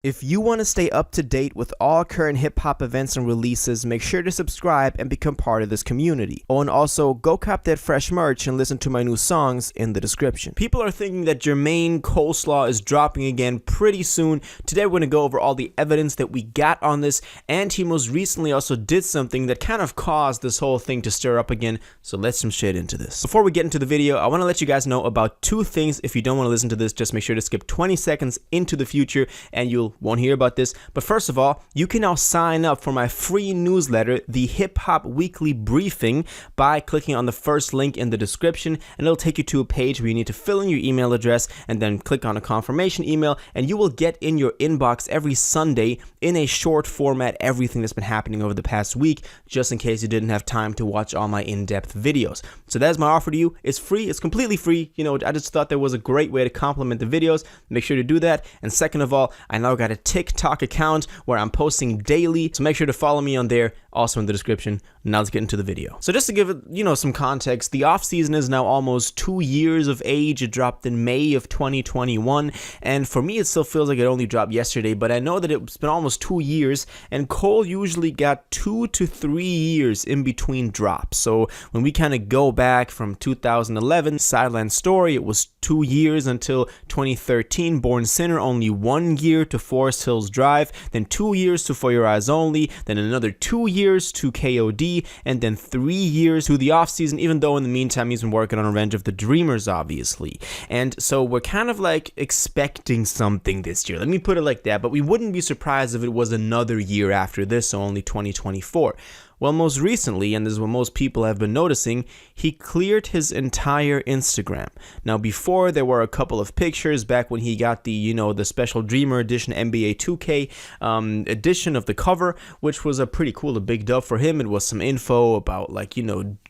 If you want to stay up to date with all current hip-hop events and releases, make sure to subscribe and become part of this community. Oh, and also, go cop that fresh merch and listen to my new songs in the description. People are thinking that Jermaine Coleslaw is dropping again pretty soon. Today we're going to go over all the evidence that we got on this, and he most recently also did something that kind of caused this whole thing to stir up again, so let's jump straight into this. Before we get into the video, I want to let you guys know about two things. If you don't want to listen to this, just make sure to skip 20 seconds into the future and you'll won't hear about this. But first of all, you can now sign up for my free newsletter, the Hip Hop Weekly Briefing, by clicking on the first link in the description, and it'll take you to a page where you need to fill in your email address and then click on a confirmation email, and you will get in your inbox every Sunday in a short format everything that's been happening over the past week, just in case you didn't have time to watch all my in-depth videos. So that's my offer to you. It's free. It's completely free. You know, I just thought there was a great way to complement the videos. Make sure to do that. And second of all, I now got a TikTok account where I'm posting daily, so make sure to follow me on there, also in the description. Now let's get into the video. So just to give it, some context, the off season is now almost 2 years of age. It dropped in May of 2021, and for me it still feels like it only dropped yesterday, but I know that it's been almost 2 years, and Cole usually got 2 to 3 years in between drops. So when we kind of go back from 2011, Sideline Story, it was 2 years until 2013, Born Sinner, only 1 year to Forest Hills Drive, then 2 years to For Your Eyes Only, then another 2 years to KOD, and then 3 years to the offseason, even though in the meantime he's been working on Revenge of the Dreamers, obviously. And so we're kind of like expecting something this year. Let me put it like that, but we wouldn't be surprised if it was another year after this, so only 2024. Well, most recently, and this is what most people have been noticing, he cleared his entire Instagram. Now, before, there were a couple of pictures back when he got the, the special Dreamer Edition NBA 2K edition of the cover, which was a pretty cool, a big dub for him. It was some info about,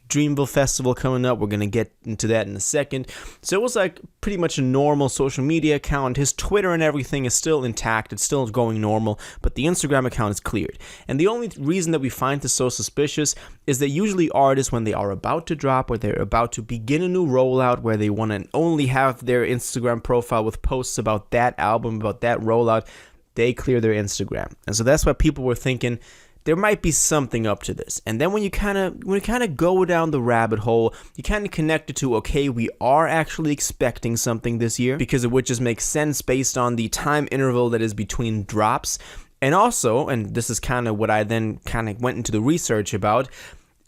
Dreamville Festival coming up. We're going to get into that in a second. So it was like pretty much a normal social media account. His Twitter and everything is still intact. It's still going normal, but the Instagram account is cleared. And the only reason that we find this so suspicious is that usually artists, when they are about to drop or they're about to begin a new rollout where they want to only have their Instagram profile with posts about that album, about that rollout, they clear their Instagram. And so that's why people were thinking there might be something up to this. And then when you kind of go down the rabbit hole, you kind of connect it to, okay, we are actually expecting something this year, because it would just make sense based on the time interval that is between drops. And also, and this is kind of what I then kind of went into the research about,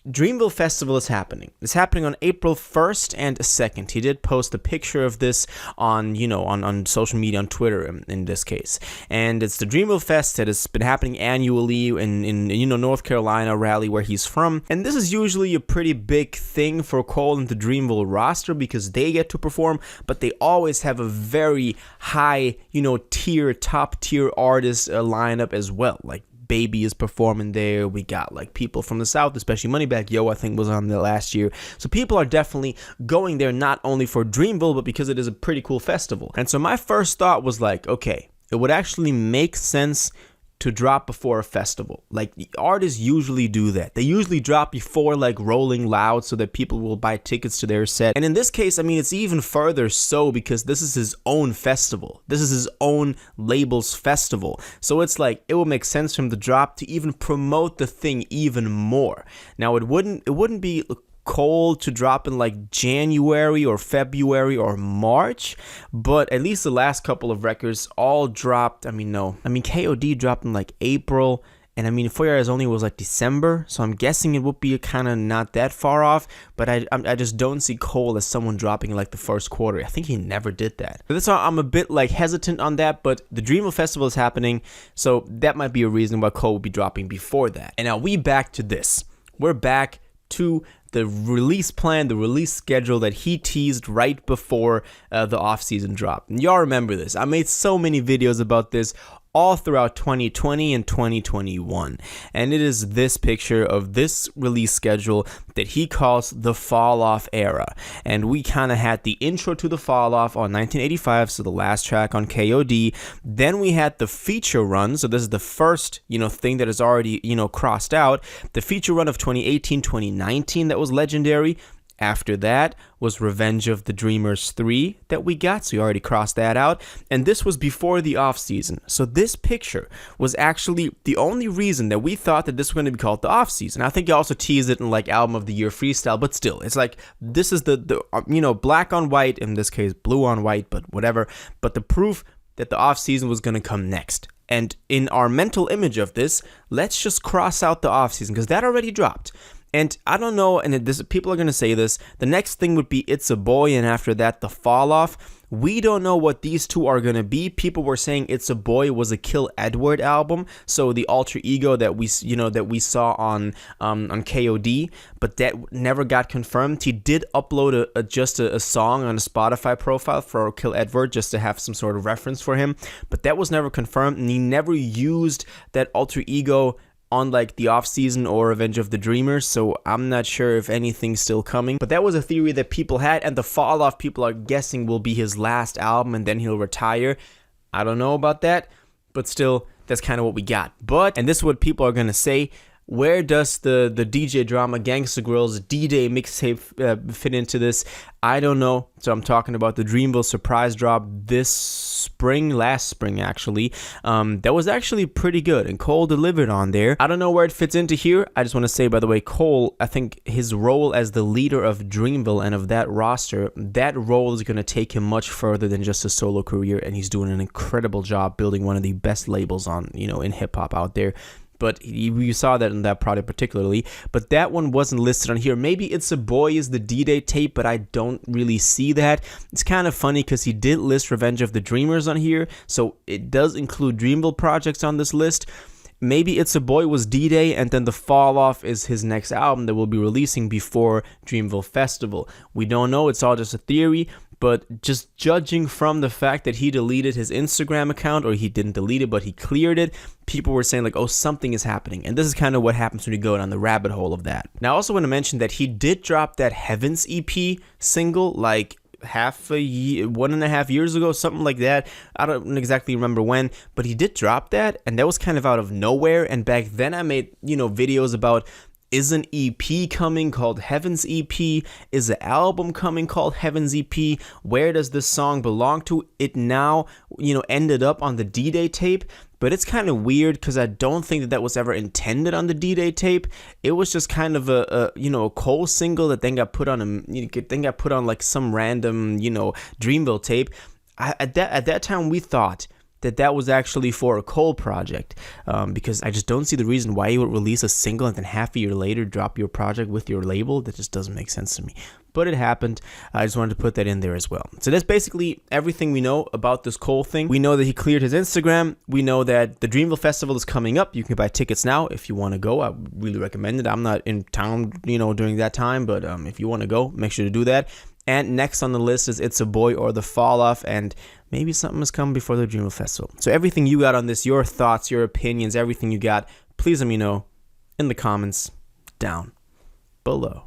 Dreamville Festival is happening. It's happening on April 1st and 2nd. He did post a picture of this on, on social media, on Twitter in this case. And it's the Dreamville Fest that has been happening annually in North Carolina, Raleigh, where he's from. And this is usually a pretty big thing for Cole and the Dreamville roster because they get to perform, but they always have a very high, top tier artist lineup as well. Like Baby is performing there. We got people from the South, especially Moneybagg Yo, I think, was on there last year. So people are definitely going there not only for Dreamville, but because it is a pretty cool festival. And so my first thought was okay, it would actually make sense to drop before a festival. The artists usually do that. They usually drop before Rolling Loud so that people will buy tickets to their set. And in this case, it's even further so because this is his own festival. This is his own label's festival. So it's it would make sense for him to drop to even promote the thing even more. Now it wouldn't be Cole to drop in January or February or March, but at least the last couple of records all dropped. KOD dropped in April, and For Your Eyes Only was December, so I'm guessing it would be kind of not that far off, but I just don't see Cole as someone dropping the first quarter. I think he never did that. So that's why I'm a bit hesitant on that, but the Dreamville Festival is happening, so that might be a reason why Cole would be dropping before that. And now back to this. We're back to the release plan, the release schedule that he teased right before the off-season drop. And y'all remember this. I made so many videos about this all throughout 2020 and 2021. And it is this picture of this release schedule that he calls the Fall Off era. And we kind of had the intro to the Fall Off on 1985, so the last track on KOD. Then we had the feature run, so this is the first, thing that is already, crossed out. The feature run of 2018, 2019 that was legendary. After that was Revenge of the Dreamers 3 that we got, so we already crossed that out. And this was before the off-season. So this picture was actually the only reason that we thought that this was going to be called the off-season. I think you also teased it in like Album of the Year freestyle, but still, it's like this is the black on white, in this case blue on white, but whatever. But the proof that the off-season was going to come next. And in our mental image of this, let's just cross out the off-season because that already dropped. And I don't know, and people are going to say this, the next thing would be It's a Boy, and after that, The Fall Off. We don't know what these two are going to be. People were saying It's a Boy was a Kill Edward album, so the alter ego that we saw on KOD, but that never got confirmed. He did upload just a song on a Spotify profile for Kill Edward just to have some sort of reference for him, but that was never confirmed, and he never used that alter ego on like the off-season or Revenge of the Dreamers, so I'm not sure if anything's still coming. But that was a theory that people had, and The Fall Off people are guessing will be his last album and then he'll retire. I don't know about that, but still, that's kind of what we got. But, and this is what people are gonna say, where does the DJ Drama Gangsta Grillz D-Day mixtape fit into this? I don't know. So I'm talking about the Dreamville surprise drop last spring actually. That was actually pretty good, and Cole delivered on there. I don't know where it fits into here. I just want to say, by the way, Cole, I think his role as the leader of Dreamville and of that roster, that role is going to take him much further than just a solo career, and he's doing an incredible job building one of the best labels on, in hip hop out there. But you saw that in that product particularly. But that one wasn't listed on here. Maybe It's a Boy is the D-Day tape, but I don't really see that. It's kind of funny because he did list Revenge of the Dreamers on here, so it does include Dreamville projects on this list. Maybe It's a Boy was D-Day, and then The Fall Off is his next album that we'll be releasing before Dreamville Festival. We don't know. It's all just a theory. But just judging from the fact that he deleted his Instagram account, or he didn't delete it, but he cleared it, people were saying like, oh, something is happening. And this is kind of what happens when you go down the rabbit hole of that. Now, I also want to mention that he did drop that Heavens EP single like 1.5 years ago, something like that. I don't exactly remember when, but he did drop that, and that was kind of out of nowhere. And back then I made, videos about, is an EP coming called Heavens EP? Is an album coming called Heavens EP? Where does this song belong to? It now, ended up on the D-Day tape, but it's kind of weird because I don't think that was ever intended on the D-Day tape. It was just kind of a Cole single that then got put on like some random, Dreamville tape. At that time we thought that was actually for a Cole project, because I just don't see the reason why you would release a single and then half a year later drop your project with your label. That just doesn't make sense to me. But it happened. I just wanted to put that in there as well. So that's basically everything we know about this Cole thing. We know that he cleared his Instagram. We know that the Dreamville Festival is coming up. You can buy tickets now if you want to go. I really recommend it. I'm not in town, during that time, but if you want to go, make sure to do that. And next on the list is It's a Boy or The Fall Off, and maybe something is coming before the Dreamville Festival. So everything you got on this, your thoughts, your opinions, everything you got, please let me know in the comments down below.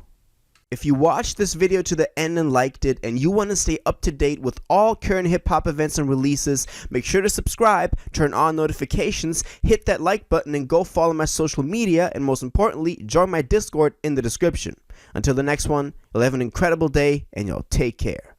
If you watched this video to the end and liked it, and you want to stay up to date with all current hip-hop events and releases, make sure to subscribe, turn on notifications, hit that like button, and go follow my social media, and most importantly, join my Discord in the description. Until the next one, you'll have an incredible day, and y'all take care.